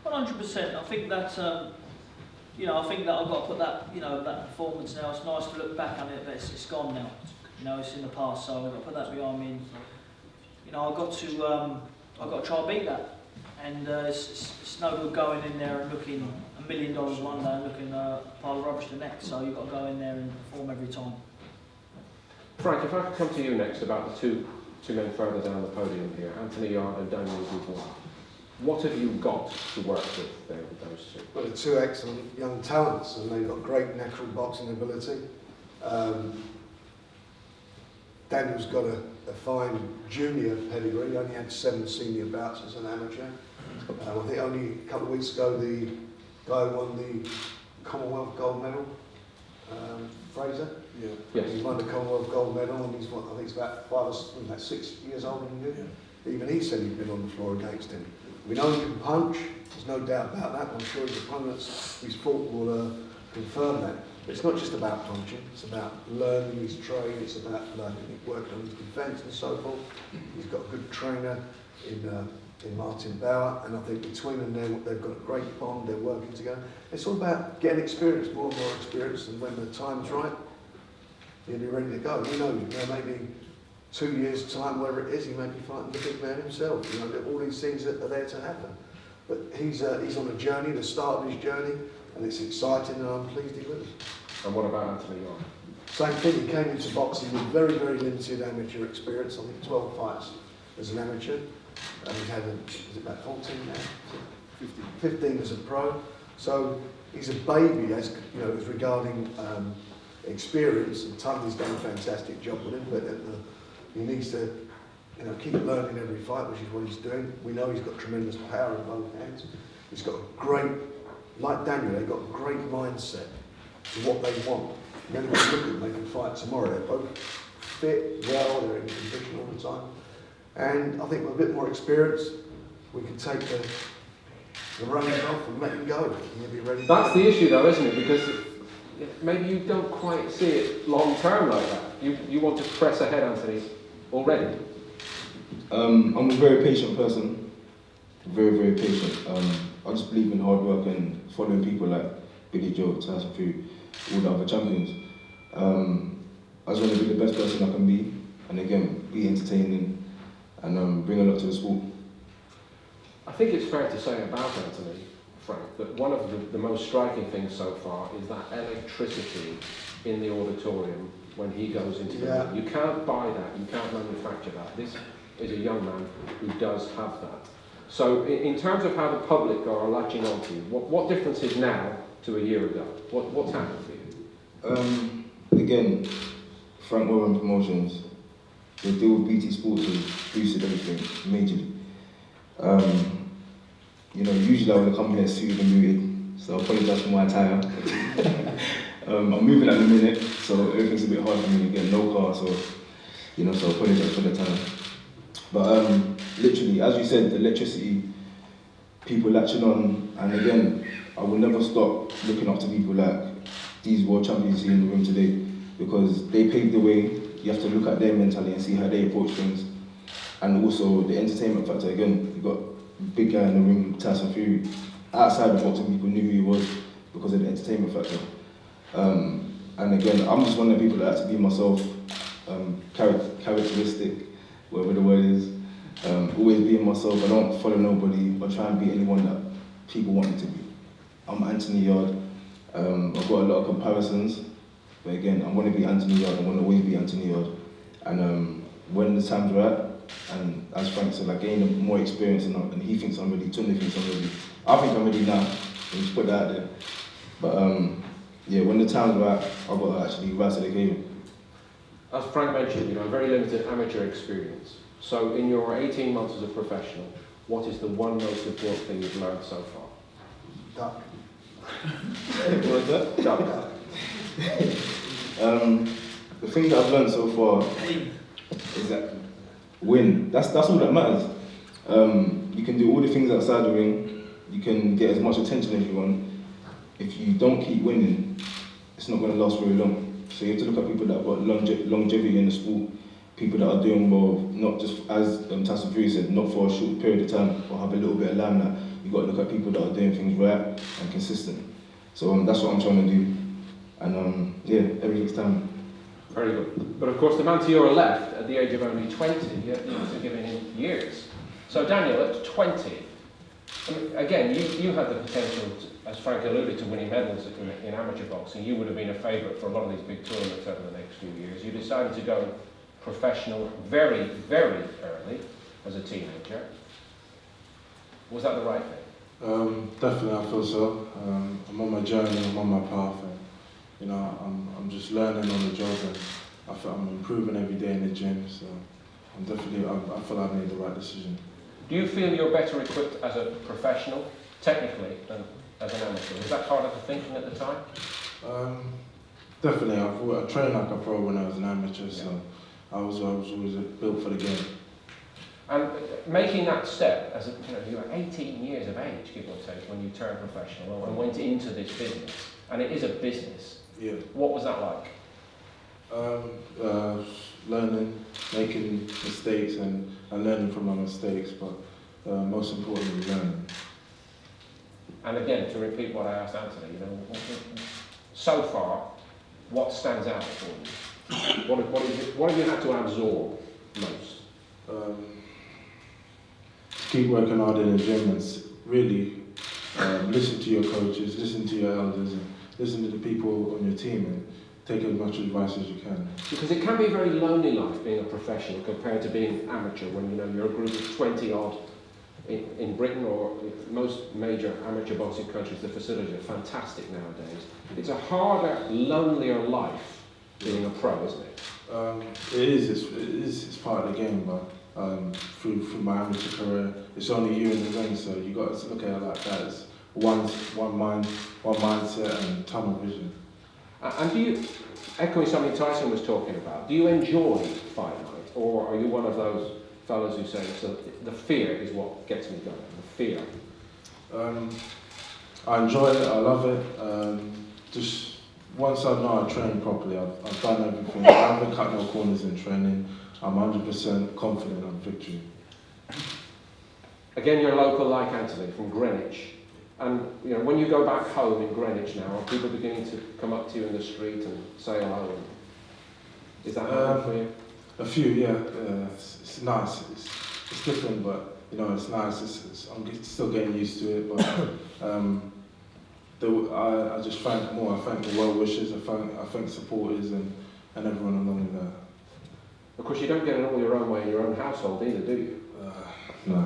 now. 100%. I think that, you know, I think that I've got to put that, you know, that performance now. It's nice to look back on it, but it's gone now. You know, it's in the past, so I've got to put that behind me. And, you know, I've got to try and beat that. And it's no good going in there and looking $1 million one day and looking a pile of rubbish the next. So you've got to go in there and perform every time. Frank, if I could come to you next about the two men further down the podium here, Anthony Yarde and Daniel DuBois. What have you got to work with there with those two? Well, they're 2 excellent young talents and they've got great natural boxing ability. Daniel's got a fine junior pedigree. He only had 7 senior bouts as an amateur. I think only a couple of weeks ago the guy won the Commonwealth gold medal, Fraser. Yeah. Yes. He won the Commonwealth gold medal and he's, I think he's about 6 years older than you. Yeah. Even he said he'd been on the floor against him. We know he can punch, there's no doubt about that. I'm sure his opponents he's fought will confirm that. But it's not just about punching, it's about learning his trade, it's about working on his defence and so forth. He's got a good trainer in Martin Bauer, and I think between them they've got a great bond, they're working together. It's all about getting experience, more and more experience, and when the time's right, he'll be ready to go. Who knows, maybe 2 years' time, wherever it is, he may be fighting the big man himself. You know, all these things are there to happen. But he's on a journey, the start of his journey, and it's exciting, and I'm pleased he will. And what about Anthony Yarde? Same thing, he came into boxing with very, very limited amateur experience. I think 12 fights as an amateur. And he's had, is it about 14 now? 15 as a pro. So he's a baby, as you know, as regarding experience. And Tony's done a fantastic job with him, but he needs to, you know, keep learning every fight, which is what he's doing. We know he's got tremendous power in both hands. He's got a great, like Daniel, they've got a great mindset to what they want. You're going to look at them, they can fight tomorrow. They're both fit, well, they're in condition all the time. And I think with a bit more experience, we can take the reins off and let him go. And he'll be ready. That's the issue though, isn't it? Because maybe you don't quite see it long term like that. You want to press ahead, Anthony, already. I'm a very patient person. Very, very patient. I just believe in hard work and following people like Billy Joe, Tyson, all the other champions. I just want to be the best person I can be, and again, be entertaining and bring a lot to the sport. I think it's fair to say about Anthony, Frank, that one of the most striking things so far is that electricity in the auditorium when he goes into the ring. You can't buy that, you can't manufacture that. This is a young man who does have that. So in terms of how the public are latching on to you, what difference is now to a year ago? What's happened for you? Again, Frank Warren Promotions, the deal with BT Sports has boosted everything majorly. You know, usually I would come here suited and booted, so I apologise for my attire. I'm moving at the minute, so everything's a bit hard for me to get no car, so so I apologise for the time. But literally, as you said, the electricity, people latching on, and again, I will never stop looking up to people like these world champions here in the room today, because they paved the way. You have to look at their mentality and see how they approach things. And also the entertainment factor, again, you got a big guy in the room, Tyson Fury. Outside of boxing, people knew who he was because of the entertainment factor. And again, I'm just one of the people that like to be myself, characteristic, whatever the word is. Always being myself. I don't follow nobody or try and be anyone that people want me to be. I'm Anthony Yarde. I've got a lot of comparisons, but again, I'm going to be Anthony Yarde. I'm going to always be Anthony Yarde. And when the time's right, and as Frank said, I gain more experience, and he thinks I'm ready, Tony thinks I'm ready. I think I'm ready now. Let me just put that out there. But yeah, when the time's right, I've got to actually rise to the occasion. As Frank mentioned, very limited amateur experience. So in your 18 months as a professional, what is the one most important thing you've learned so far? Duck. What is that? Duck. The thing that I've learned so far is that win. That's all that matters. You can do all the things outside the ring. You can get as much attention as you want. If you don't keep winning, it's not going to last very long. So you have to look at people that have got longevity in the sport, people that are doing well, not just, as Tyson Fury said, not for a short period of time or have a little bit of limelight. You've got to look at people that are doing things right and consistent. So that's what I'm trying to do. And yeah, everything's time. Very good. But of course, the man to your left, at the age of only 20, you must have given him years. So Daniel, at 20, again, you had the potential, as Frank alluded to, winning medals in amateur boxing. You would have been a favourite for a lot of these big tournaments over the next few years. You decided to go professional very, very early as a teenager. Was that the right thing? Definitely, I feel so. I'm on my journey, I'm on my path, and I'm just learning on the job, and I feel I'm improving every day in the gym. So I feel I've made the right decision. Do you feel you're better equipped as a professional, technically, than as an amateur? Was that part of the thinking at the time? Definitely, I trained like a pro when I was an amateur, so I was always built for the game. And making that step, as you were 18 years of age, give or take, when you turned professional and went into this business, and it is a business. Yeah. What was that like? Learning, making mistakes, and learning from my mistakes, but most importantly, learning. And again, to repeat what I asked Anthony, so far, what stands out for you? What have you had to absorb most? Keep working hard in the gym and really listen to your coaches, listen to your elders, and listen to the people on your team, and take as much advice as you can. Because it can be a very lonely life being a professional compared to being amateur when you're a group of 20 odd in Britain or most major amateur boxing countries. The facilities are fantastic nowadays. It's a harder, lonelier life being a pro, isn't it? It is. It's part of the game, but through my amateur career, it's only you in the ring, so you got to look at it like that. It's one mindset and tunnel vision. And do you, echoing something Tyson was talking about, do you enjoy fight night, or are you one of those fellas who say so the fear is what gets me going? The fear. I enjoy it. I love it. Just once I know I train properly, I've done everything. I haven't cut no corners in training. I'm 100% confident on victory. Again, you're local like Anthony from Greenwich. And when you go back home in Greenwich now, are people beginning to come up to you in the street and say hello? Is that happening for you? A few, yeah. It's nice. It's different, but it's nice. I'm still getting used to it. But I just thank more. I thank the well wishers. I thank supporters and everyone along with that. Of course, you don't get it all your own way in your own household either, do you? No.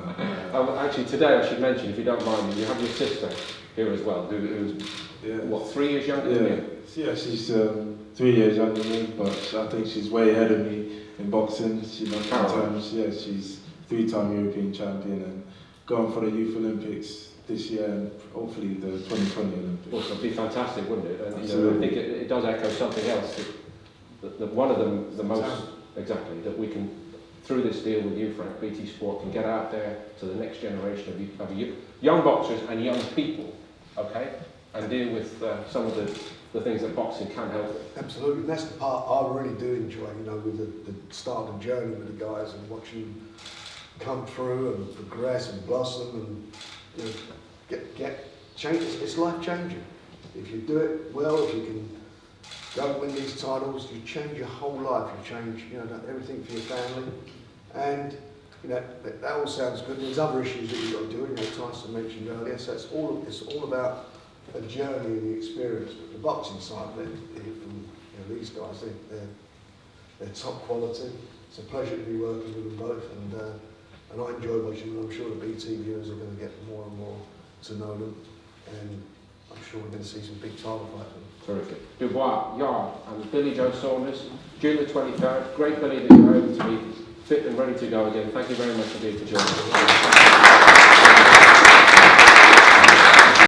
Actually, today I should mention, if you don't mind, you have your sister here as well, who's what, 3 years younger than you? Yeah, she's 3 years younger than me, but I think she's way ahead of me in boxing. She's 3-time European champion and going for the Youth Olympics this year and hopefully the 2020 Olympics. Well, it'd be fantastic, wouldn't it? And I Absolutely. think it does echo something else. That one of the most, exactly, that we can, through this deal with you, Frank, BT Sport can get out there to the next generation of young boxers and young people, okay? And deal with some of the things that boxing can help with. Absolutely, and that's the part I really do enjoy, with the start of the journey with the guys and watching them come through and progress and blossom and get change. It's life changing. If you do it well, if you can go win these titles, you change your whole life. You change, everything for your family, and that all sounds good. And there's other issues that you've got to do. Tyson mentioned earlier. So it's all about a journey and the experience. But the boxing side of it, from these guys, they're top quality. It's a pleasure to be working with them both, and I enjoy watching them. I'm sure the BT viewers are going to get more and more to know them, and I'm sure we're going to see some big title fights. Terrific. Dubois, Yarde and Billy Joe Saunders, June the 23rd. Great, Billy, that you're able to be fit and ready to go again. Thank you very much indeed for joining us.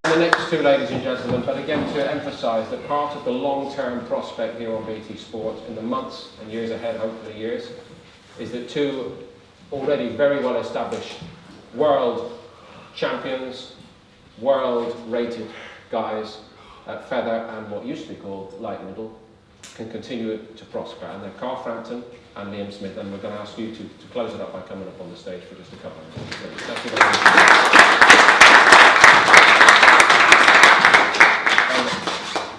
The next two, ladies and gentlemen, but again to emphasise that part of the long-term prospect here on BT Sport in the months and years ahead, hopefully years, is that two already very well established world champions, world rated guys at feather and what used to be called light middle can continue to prosper, and they're Carl Frampton and Liam Smith, and we're going to ask you to close it up by coming up on the stage for just a couple of minutes. Thank you very much.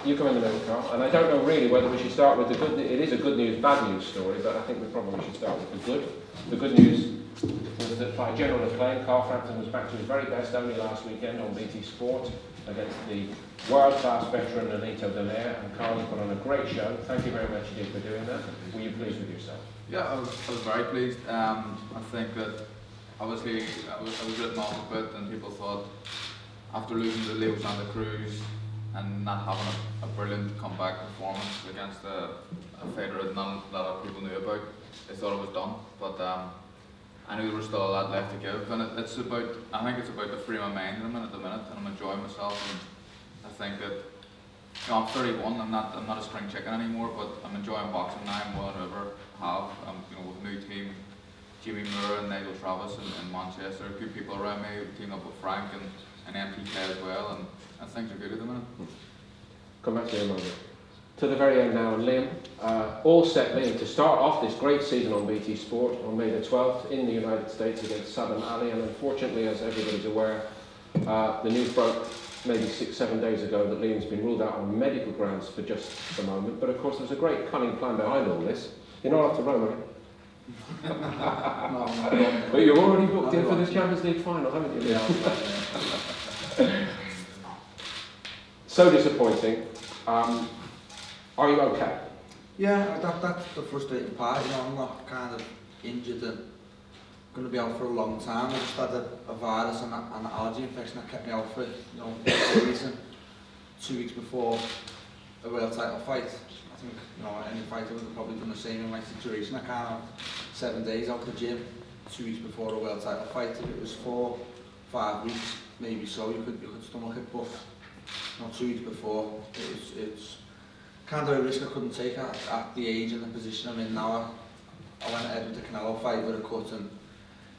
You come in the middle, Carl, and I don't know really whether we should start with the good. It is a good news, bad news story, but I think we probably should start with the good. The good news was that by general acclaim, Carl Frampton was back to his very best only last weekend on BT Sport against the world-class veteran Anito Delaire, and Carl put on a great show. Thank you very much indeed for doing that. Were you pleased with yourself? Yeah, I was very pleased. I think that obviously I was written off a bit, and people thought after losing to Leo Santa Cruz and not having a brilliant comeback performance against a fighter that not a lot of people knew about, they thought it was done. But I knew there was still a lot left to give, and I think it's about the frame of mind I'm in at the minute, and I'm enjoying myself. And I think that I'm 31. I'm not a spring chicken anymore, but I'm enjoying boxing now more than I ever have. With a new team, Jimmy Moore and Nigel Travis in Manchester, good people around me. We've teamed up with Frank and MPK as well, and things are good at the minute. Come back to you in a moment. To the very end now, and Liam, all set, Liam, to start off this great season on BT Sport on May the 12th in the United States against Saddam Ali, and unfortunately, as everybody's aware, the news broke maybe 6-7 days ago that Liam's been ruled out on medical grounds for just the moment, but of course there's a great cunning plan behind all this. You're not off to Rome, are you? But you're already booked in for the Champions League final, haven't you? Yeah. So disappointing. Are you okay? Yeah, that's the frustrating part. I'm not kind of injured and going to be out for a long time. I just had a virus and an allergy infection that kept me out for 2 weeks. And 2 weeks before a world title fight, I think any fighter would have probably done the same in my situation. I can't have 7 days out the gym 2 weeks before a world title fight. If it was 4-5 weeks, maybe so you could stomach it, but 2 weeks before it's kind of a risk I couldn't take at the age and the position I'm in now. I went ahead with the Canelo fight with a cut, and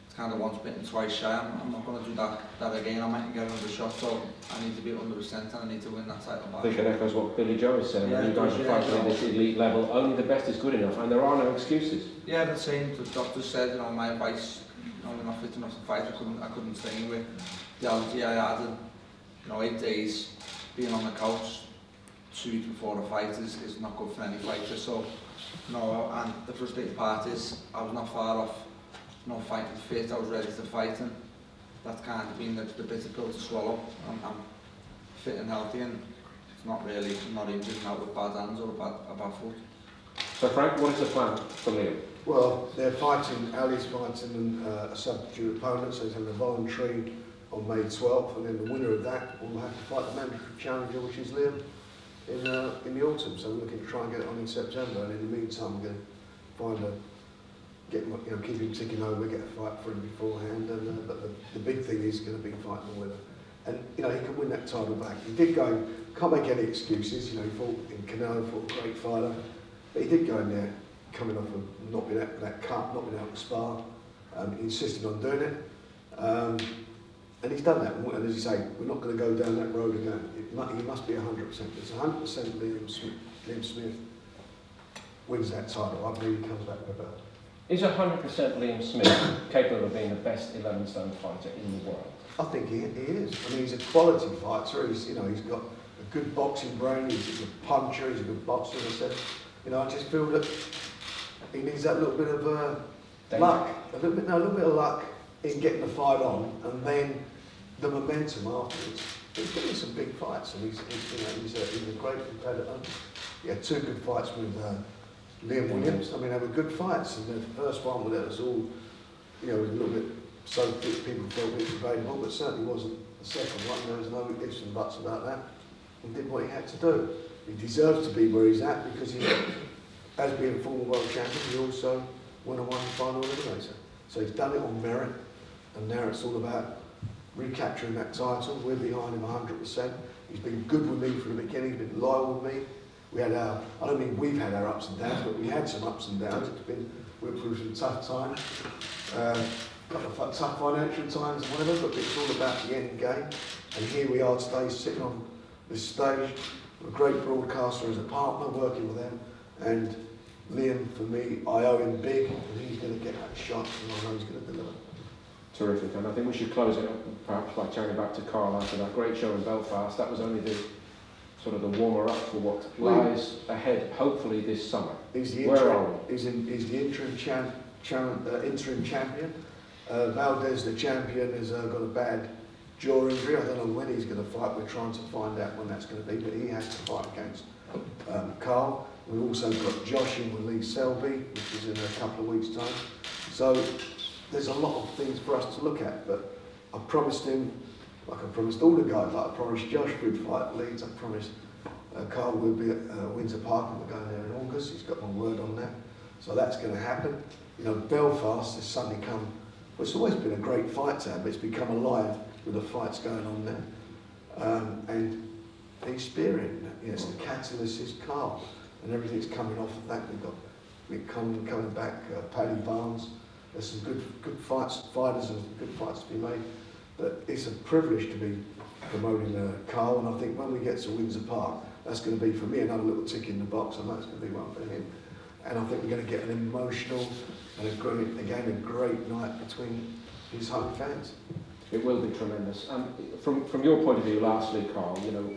it's kind of once bitten, twice shy. I'm not going to do that again. I might get another shot, so I need to be 100% and I need to win that title back. I think it echoes what Billy Joe is saying. Yeah, you guys are fighting at this elite level. Only the best is good enough, and there are no excuses. Yeah, the same. The doctor said, my advice, we're not fit enough to fight. I couldn't train with the allergy I had, and 8 days being on the couch 2 weeks before a fight is not good for any fighter. So, and the frustrating part is I was not far off not fighting fit. I was ready to fight, and that's kind of been the bitter pill to swallow. I'm fit and healthy, and it's not really, I'm not injured now with bad hands or a bad foot. So Frank, what is the plan for Liam? Well, they're fighting, Ali's fighting a substitute opponent, so he's having a voluntary on May 12th, and then the winner of that will have to fight the mandatory challenger, which is Liam, in the autumn. So we're looking to try and get it on in September, and in the meantime we're going to keep him ticking over, get a fight for him beforehand, and but the big thing is going to be fighting the winner. And, you know, he could win that title back. He did go, can't make any excuses, you know, he fought in Canelo, fought a great fighter. But he did go in there, coming off of not being out that cut, not being able to spar. He insisted on doing it. And he's done that. And as you say, we're not going to go down that road again. He must be 100%. It's 100% Liam Smith wins that title. I believe he comes back with a belt. Is 100% Liam Smith capable of being the best 11-stone fighter in the world? I think he is. I mean, he's a quality fighter. He's, you know, he's got a good boxing brain. He's a good puncher. He's a good boxer. As I said, you know, I just feel that he needs that little bit of luck, a little bit of luck in getting the fight on, and then the momentum afterwards. He's getting some big fights, and he's a great competitor. He had 2 good fights with Liam Williams. I mean, they were good fights, and the first one with it was all, you know, was a little bit so fit people felt it was available, but certainly wasn't the second one. There was no ifs and buts about that. He did what he had to do. He deserves to be where he's at because he, as being a former world champion, he also won the final eliminator. So he's done it on merit, and now it's all about recapturing that title. We're behind him 100%. He's been good with me from the beginning. He's been loyal with me. We had our, I don't mean we've had our ups and downs, but we had some ups and downs. We went through some tough times, couple of tough financial times and whatever, but it's all about the end game. And here we are today, sitting on this stage, a great broadcaster as a partner, working with them. And Liam, for me, I owe him big, and he's going to get that shot, and I know he's going to deliver. Terrific, and I think we should close it up perhaps by turning back to Carl after that great show in Belfast. That was only the sort of the warmer up for what lies ahead, hopefully this summer. He's the Where are we? He's the interim champion. Valdez, the champion, has got a bad jaw injury. I don't know when he's going to fight. We're trying to find out when that's going to be, but he has to fight against Carl. We've also got Josh in with Lee Selby, which is in a couple of weeks' time. So there's a lot of things for us to look at, but I promised him, like I promised all the guys, like I promised Josh we'd fight Leeds, I promised Carl would be at Windsor Park, and we're going there in August. He's got my word on that. So that's going to happen. You know, Belfast has suddenly come, well, it's always been a great fight town, but it's become alive with the fights going on there. And he's spearing, you know, it's the catalyst is Carl, and everything's coming off of that. We've got coming back, Paddy Barnes. There's some good fighters and good fights to be made. But it's a privilege to be promoting Carl, and I think when we get to Windsor Park, that's going to be for me another little tick in the box. I know it's going to be one for him. And I think we're going to get an emotional and a great night between his home fans. It will be tremendous. From your point of view, lastly, Carl, you know,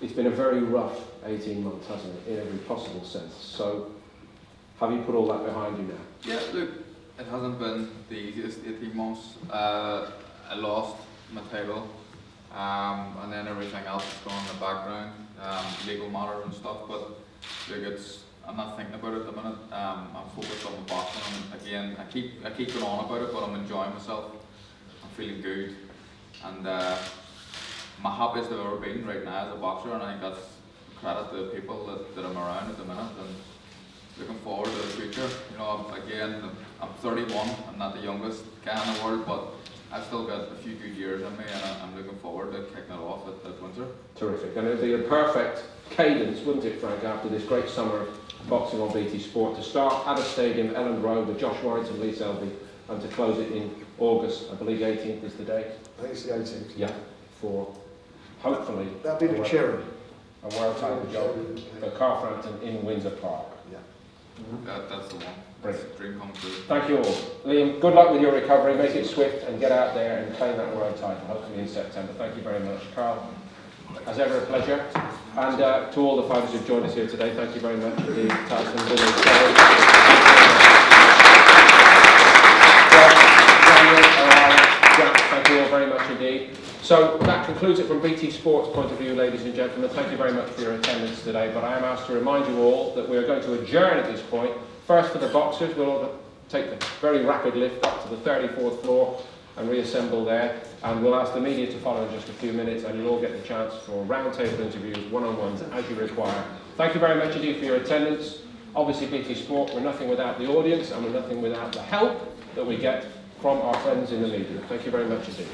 it's been a very rough 18 months, hasn't it, in every possible sense. So, have you put all that behind you now? Yeah, look, it hasn't been the easiest 18 months. I lost my title, and then everything else is going in the background, legal matters and stuff, but look, I'm not thinking about it at the minute. I'm focused on the boxing, and again, I keep going on about it, but I'm enjoying myself. I'm feeling good, and my happiest I've ever been right now as a boxer, and I think that's credit to the people that I'm around at the minute, and looking forward to the future. You know, I'm 31, I'm not the youngest guy in the world, but I've still got a few good years in me, and I'm looking forward to kicking it off at Windsor. Terrific, and it would be a perfect cadence, wouldn't it, Frank, after this great summer of boxing on BT Sport, to start at a stadium, Elland Road, with Josh Warrington, Lee Selby, and to close it in August. I believe 18th is the date. I think it's the 18th. Yeah, for hopefully that'll be the cherry. A world title job for Carl Frampton in Windsor Park. Yeah. That's the one. Brilliant. Dream come true. Thank you all. Liam, good luck with your recovery. Make it swift and get out there and claim that world title, hopefully in September. Thank you very much. Carl, as ever, a pleasure. And to all the fighters who've joined us here today, thank you very much indeed. Tyson, Billy, Daniel, Jack, thank you all very much indeed. So that concludes it from BT Sports' point of view, ladies and gentlemen. Thank you very much for your attendance today, but I am asked to remind you all that we are going to adjourn at this point. First for the boxers, we'll take the very rapid lift up to the 34th floor and reassemble there, and we'll ask the media to follow in just a few minutes, and you'll all get the chance for roundtable interviews, one-on-ones as you require. Thank you very much indeed for your attendance. Obviously BT Sport, we're nothing without the audience, and we're nothing without the help that we get from our friends in the media. Thank you very much indeed.